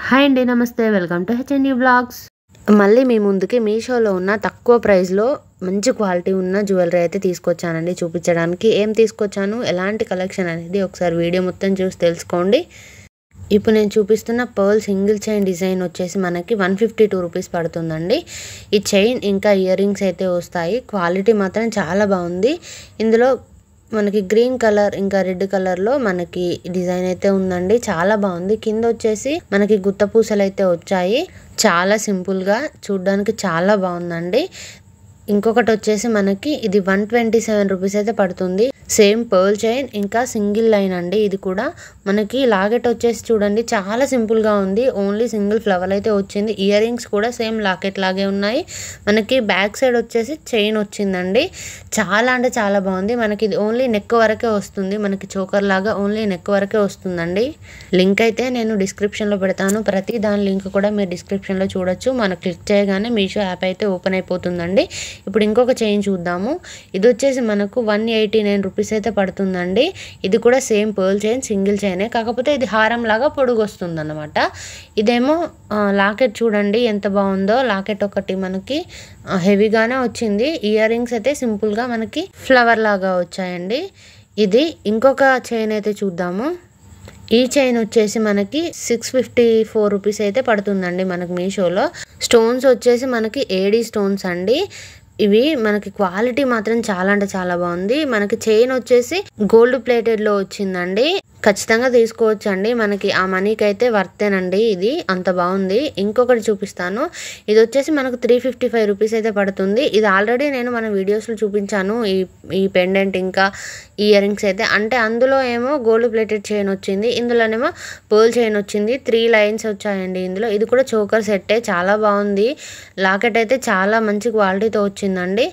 Hi అండి, నమస్తే. Welcome to HNU blogs. మళ్ళీ మీ ముందుకి మీషోలో ఉన్న తక్కువ ప్రైస్లో మంచి క్వాలిటీ ఉన్న జ్యువెలరీ అయితే తీసుకొచ్చానండి చూపించడానికి. ఏం తీసుకొచ్చాను, ఎలాంటి కలెక్షన్ అనేది ఒకసారి వీడియో మొత్తం చూసి తెలుసుకోండి. ఇప్పుడు నేను చూపిస్తున్న పర్ల్ సింగిల్ చైన్ డిజైన్ వచ్చేసి మనకి 152 రూపీస్ పడుతుందండి. ఈ చైన్ ఇంకా ఇయర్ రింగ్స్ అయితే వస్తాయి. క్వాలిటీ మాత్రం చాలా బాగుంది. ఇందులో మనకి గ్రీన్ కలర్ ఇంకా రెడ్ కలర్లో మనకి డిజైన్ అయితే ఉందండి. చాలా బాగుంది. కింద వచ్చేసి మనకి గుత్త పూసలు అయితే వచ్చాయి. చాలా సింపుల్గా చూడడానికి చాలా బాగుందండి. ఇంకొకటి వచ్చేసి మనకి ఇది 127 రూపీస్ అయితే పడుతుంది. సేమ్ పర్ల్ చైన్ ఇంకా సింగిల్ లైన్ అండి. ఇది కూడా మనకి లాకెట్ వచ్చేసి చూడండి చాలా సింపుల్గా ఉంది. ఓన్లీ సింగిల్ ఫ్లవర్ అయితే వచ్చింది. ఇయర్ రింగ్స్ కూడా సేమ్ లాకెట్ లాగే ఉన్నాయి. మనకి బ్యాక్ సైడ్ వచ్చేసి చైన్ వచ్చిందండి. చాలా అంటే చాలా బాగుంది. మనకి ఇది ఓన్లీ నెక్ వరకే వస్తుంది. మనకి చోకర్ లాగా ఓన్లీ నెక్ వరకే వస్తుందండి. లింక్ అయితే నేను డిస్క్రిప్షన్లో పెడతాను. ప్రతి దాని లింక్ కూడా మీరు డిస్క్రిప్షన్లో చూడొచ్చు. మనం క్లిక్ చేయగానే మీషో యాప్ అయితే ఓపెన్ అయిపోతుందండి. ఇప్పుడు ఇంకొక చైన్ చూద్దాము. ఇది వచ్చేసి మనకు 189 రూపీస్ అయితే పడుతుందండి. ఇది కూడా సేమ్ పర్ల్ చైన్, సింగిల్ చైనే, కాకపోతే ఇది హారం లాగా పొడుగు వస్తుంది అన్నమాట. ఇదేమో లాకెట్ చూడండి ఎంత బాగుందో. లాకెట్ ఒకటి మనకి హెవీగానే వచ్చింది. ఇయర్ రింగ్స్ అయితే సింపుల్గా మనకి ఫ్లవర్ లాగా వచ్చాయండి. ఇది ఇంకొక చైన్ అయితే చూద్దాము. ఈ చైన్ వచ్చేసి మనకి 654 రూపీస్ అయితే పడుతుందండి మనకి మీషోలో. స్టోన్స్ వచ్చేసి మనకి ఏడీ స్టోన్స్ అండి. ఇవి మనకి క్వాలిటీ మాత్రం చాలా అంటే చాలా బాగుంది. మనకి చైన్ వచ్చేసి గోల్డ్ ప్లేటెడ్లో వచ్చిందండి. ఖచ్చితంగా తీసుకోవచ్చు అండి. మనకి ఆ మనీకి అయితే వర్తేనండి. ఇది అంత బాగుంది. ఇంకొకటి చూపిస్తాను. ఇది వచ్చేసి మనకు 355 రూపీస్ అయితే పడుతుంది. ఇది ఆల్రెడీ నేను మన వీడియోస్లో చూపించాను. ఈ పెండెంట్ ఇంకా ఇయర్ రింగ్స్ అయితే, అంటే అందులో ఏమో గోల్డ్ ప్లేటెడ్ చైన్ వచ్చింది, ఇందులోనేమో పర్ల్ చైన్ వచ్చింది. 3 లైన్స్ వచ్చాయండి ఇందులో. ఇది కూడా చోకర్ సెట్టే, చాలా బాగుంది. లాకెట్ అయితే చాలా మంచి క్వాలిటీతో వచ్చిందండి.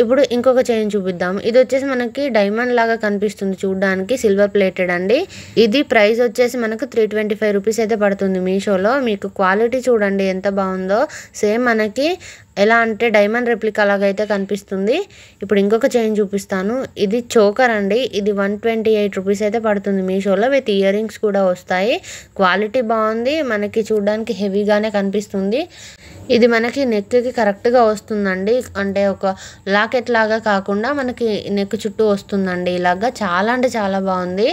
ఇప్పుడు ఇంకొక చైన్ చూపిద్దాం. ఇది వచ్చేసి మనకి డైమండ్ లాగా కనిపిస్తుంది చూడడానికి, సిల్వర్ ప్లేటెడ్ అండి. ఇది ప్రైస్ వచ్చేసి మనకు 325 రూపీస్ అయితే పడుతుంది మీషోలో. మీకు క్వాలిటీ చూడండి ఎంత బాగుందో. సేమ్ మనకి ఎలా అంటే డైమండ్ రెప్లికా లాగా అయితే కనిపిస్తుంది. ఇప్పుడు ఇంకొక చైన్ చూపిస్తాను. ఇది చోకర్ అండి. ఇది 128 రూపీస్ అయితే పడుతుంది మీషోలో. విత్ ఇయర్ రింగ్స్ కూడా వస్తాయి. క్వాలిటీ బాగుంది. మనకి చూడడానికి హెవీగానే కనిపిస్తుంది. ఇది మనకి నెక్కి కరెక్ట్గా వస్తుందండి. అంటే ఒక లాకెట్ లాగా కాకుండా మనకి నెక్ చుట్టూ వస్తుందండి ఇలాగా. చాలా అంటే చాలా బాగుంది.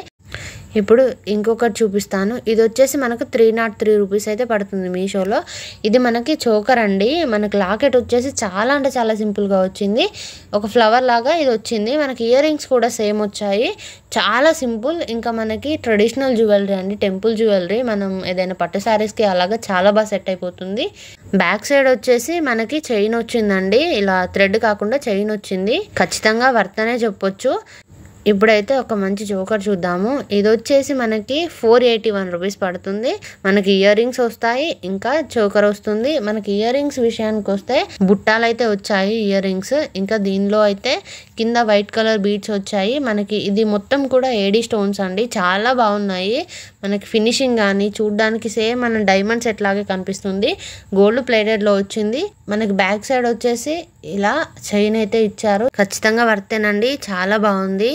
ఇప్పుడు ఇంకొకటి చూపిస్తాను. ఇది వచ్చేసి మనకు 303 రూపీస్ అయితే పడుతుంది మీషోలో. ఇది మనకి చోకర్ అండి. మనకి లాకెట్ వచ్చేసి చాలా అంటే చాలా సింపుల్గా వచ్చింది. ఒక ఫ్లవర్ లాగా ఇది వచ్చింది. మనకి ఇయర్ రింగ్స్ కూడా సేమ్ వచ్చాయి. చాలా సింపుల్. ఇంకా మనకి ట్రెడిషనల్ జ్యువెలరీ అండి, టెంపుల్ జ్యువెలరీ. మనం ఏదైనా పట్టు శారీస్కి అలాగా చాలా బాగా సెట్ అయిపోతుంది. బ్యాక్ సైడ్ వచ్చేసి మనకి చైన్ వచ్చిందండి. ఇలా థ్రెడ్ కాకుండా చైన్ వచ్చింది. ఖచ్చితంగా వర్తనే చెప్పొచ్చు. ఇప్పుడైతే ఒక మంచి చోకర్ చూద్దాము. ఇది వచ్చేసి మనకి 481 రూపీస్ పడుతుంది. మనకి ఇయర్ రింగ్స్ వస్తాయి, ఇంకా చోకర్ వస్తుంది. మనకి ఇయర్ రింగ్స్ విషయానికి వస్తే బుట్టాలు అయితే వచ్చాయి ఇయర్ రింగ్స్. ఇంకా దీనిలో అయితే కింద వైట్ కలర్ బీడ్స్ వచ్చాయి. మనకి ఇది మొత్తం కూడా ఏడీ స్టోన్స్ అండి. చాలా బాగున్నాయి. మనకి ఫినిషింగ్ కానీ చూడడానికి సేమ్ మన డైమండ్ సెట్ లాగే కనిపిస్తుంది. గోల్డ్ ప్లేటెడ్లో వచ్చింది. మనకి బ్యాక్ సైడ్ వచ్చేసి ఇలా చైన్ అయితే ఇచ్చారు. ఖచ్చితంగా వర్తేనండి. చాలా బాగుంది.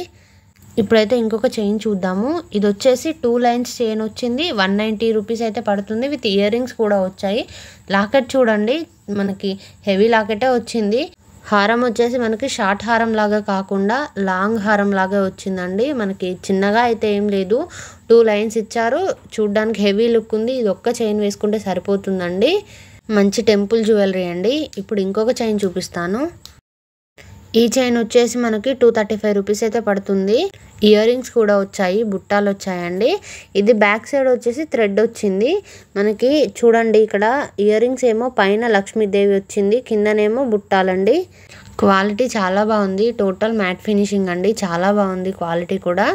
ఇప్పుడైతే ఇంకొక చైన్ చూద్దాము. ఇది వచ్చేసి 2 లైన్స్ చైన్ వచ్చింది. 190 రూపీస్ అయితే పడుతుంది. విత్ ఇయర్ రింగ్స్ కూడా వచ్చాయి. లాకెట్ చూడండి మనకి హెవీ లాకెటే వచ్చింది. హారం వచ్చేసి మనకి షార్ట్ హారం లాగా కాకుండా లాంగ్ హారం లాగా వచ్చిందండి. మనకి చిన్నగా అయితే ఏం లేదు. 2 లైన్స్ ఇచ్చారు. చూడ్డానికి హెవీ లుక్ ఉంది. ఇది ఒక్క చైన్ వేసుకుంటే సరిపోతుందండి. మంచి టెంపుల్ జ్యువెలరీ అండి. ఇప్పుడు ఇంకొక చైన్ చూపిస్తాను. ఈ చైన్ వచ్చేసి మనకి 235 రూపీస్ అయితే పడుతుంది. ఇయర్ రింగ్స్ కూడా వచ్చాయి, బుట్టాలు వచ్చాయండి. ఇది బ్యాక్ సైడ్ వచ్చేసి థ్రెడ్ వచ్చింది. మనకి చూడండి ఇక్కడ ఇయర్ రింగ్స్ ఏమో పైన లక్ష్మీదేవి వచ్చింది, కిందనేమో బుట్టాలండి. క్వాలిటీ చాలా బాగుంది. టోటల్ మ్యాట్ ఫినిషింగ్ అండి. చాలా బాగుంది క్వాలిటీ కూడా.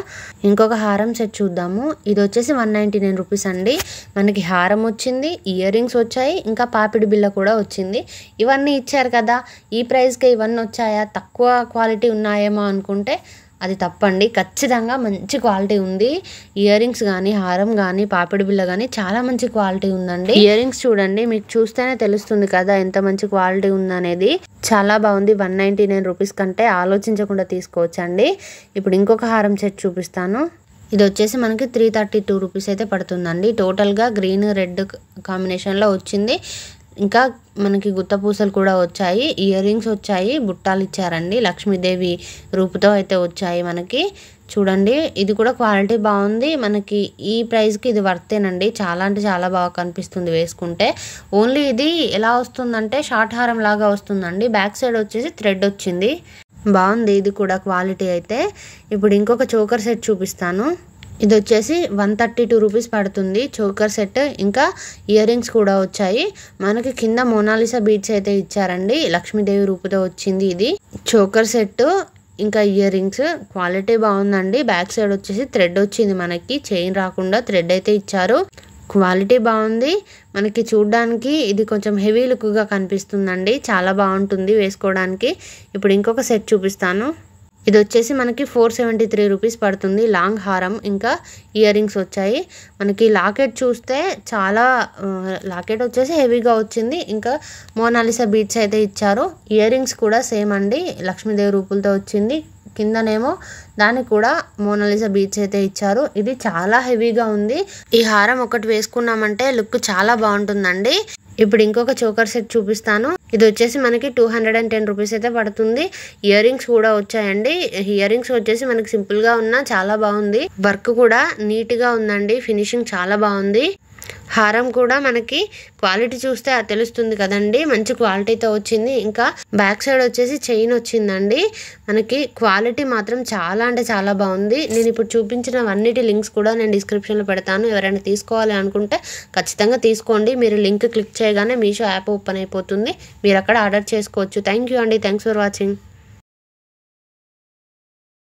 ఇంకొక హారం సెట్ చూద్దాము. ఇది వచ్చేసి 199 రూపీస్ అండి. మనకి హారం వచ్చింది, ఇయర్ రింగ్స్ వచ్చాయి, ఇంకా పాపిడి బిల్ల కూడా వచ్చింది. ఇవన్నీ ఇచ్చారు కదా, ఈ ప్రైస్కి ఇవన్నీ వచ్చాయా, తక్కువ క్వాలిటీ ఉన్నాయేమో అనుకుంటే అది తప్పండి. ఖచ్చితంగా మంచి క్వాలిటీ ఉంది. ఇయర్ రింగ్స్ కానీ, హారం కానీ, పాపిడి బిల్ల కానీ చాలా మంచి క్వాలిటీ ఉందండి. ఇయర్ రింగ్స్ చూడండి, మీకు చూస్తేనే తెలుస్తుంది కదా ఎంత మంచి క్వాలిటీ ఉందనేది. చాలా బాగుంది. 199 రూపీస్ కంటే ఆలోచించకుండా తీసుకోవచ్చండి. ఇప్పుడు ఇంకొక హారం సెట్ చూపిస్తాను. ఇది వచ్చేసి మనకి 332 రూపీస్ అయితే పడుతుందండి. టోటల్గా గ్రీన్ రెడ్ కాంబినేషన్లో వచ్చింది. ఇంకా మనకి గుత్త పూసలు కూడా వచ్చాయి, ఇయర్ రింగ్స్ వచ్చాయి, బుట్టాలు ఇచ్చారండి. లక్ష్మీదేవి రూపుతో అయితే వచ్చాయి మనకి. చూడండి ఇది కూడా క్వాలిటీ బాగుంది. మనకి ఈ ప్రైస్కి ఇది వర్తేనండి. చాలా అంటే చాలా బాగా కనిపిస్తుంది వేసుకుంటే. ఓన్లీ ఇది ఎలా వస్తుందంటే షార్ట్ హారం లాగా వస్తుందండి. బ్యాక్ సైడ్ వచ్చేసి థ్రెడ్ వచ్చింది. బాగుంది ఇది కూడా క్వాలిటీ అయితే. ఇప్పుడు ఇంకొక చోకర్ సెట్ చూపిస్తాను. ఇది వచ్చేసి 132 రూపీస్ పడుతుంది చోకర్ సెట్. ఇంకా ఇయర్ రింగ్స్ కూడా వచ్చాయి మనకి. కింద మోనాలిసా బీడ్స్ అయితే ఇచ్చారండి. లక్ష్మీదేవి రూపుతో వచ్చింది ఇది చోకర్ సెట్. ఇంకా ఇయర్ రింగ్స్ క్వాలిటీ బాగుందండి. బ్యాక్ సైడ్ వచ్చేసి థ్రెడ్ వచ్చింది మనకి, చైన్ రాకుండా థ్రెడ్ అయితే ఇచ్చారు. క్వాలిటీ బాగుంది మనకి. చూడ్డానికి ఇది కొంచెం హెవీ లుక్గా కనిపిస్తుందండి. చాలా బాగుంటుంది వేసుకోవడానికి. ఇప్పుడు ఇంకొక సెట్ చూపిస్తాను. ఇది వచ్చేసి మనకి 473 రూపీస్ పడుతుంది. లాంగ్ హారం ఇంకా ఇయర్ రింగ్స్ వచ్చాయి మనకి. లాకెట్ చూస్తే చాలా లాకెట్ వచ్చేసి హెవీగా వచ్చింది. ఇంకా మోనాలిసా బీడ్స్ అయితే ఇచ్చారు. ఇయర్ రింగ్స్ కూడా సేమ్ అండి, లక్ష్మీదేవి రూపులతో వచ్చింది. కిందనేమో దానికి కూడా మోనాలిసా బీడ్స్ అయితే ఇచ్చారు. ఇది చాలా హెవీగా ఉంది. ఈ హారం ఒకటి వేసుకున్నామంటే లుక్ చాలా బాగుంటుందండి. ఇప్పుడు ఇంకొక చోకర్ సెట్ చూపిస్తాను. ఇది వచ్చేసి మనకి 210 రూపీస్ అయితే పడుతుంది. ఇయర్ రింగ్స్ కూడా వచ్చాయండి. ఇయర్ రింగ్స్ వచ్చేసి మనకి సింపుల్ గా ఉన్నా చాలా బాగుంది. వర్క్ కూడా నీట్ గా ఉందండి. ఫినిషింగ్ చాలా బాగుంది. హారం కూడా మనకి క్వాలిటీ చూస్తే అది తెలుస్తుంది కదండి, మంచి క్వాలిటీతో వచ్చింది. ఇంకా బ్యాక్ సైడ్ వచ్చేసి చైన్ వచ్చిందండి మనకి. క్వాలిటీ మాత్రం చాలా అంటే చాలా బాగుంది. నేను ఇప్పుడు చూపించినవన్నిటి లింక్స్ కూడా నేను డిస్క్రిప్షన్లో పెడతాను. ఎవరైనా తీసుకోవాలి అనుకుంటే ఖచ్చితంగా తీసుకోండి. మీరు లింక్ క్లిక్ చేయగానే మీషో యాప్ ఓపెన్ అయిపోతుంది. మీరు అక్కడ ఆర్డర్ చేసుకోవచ్చు. థ్యాంక్ యూ అండి. Thanks for watching.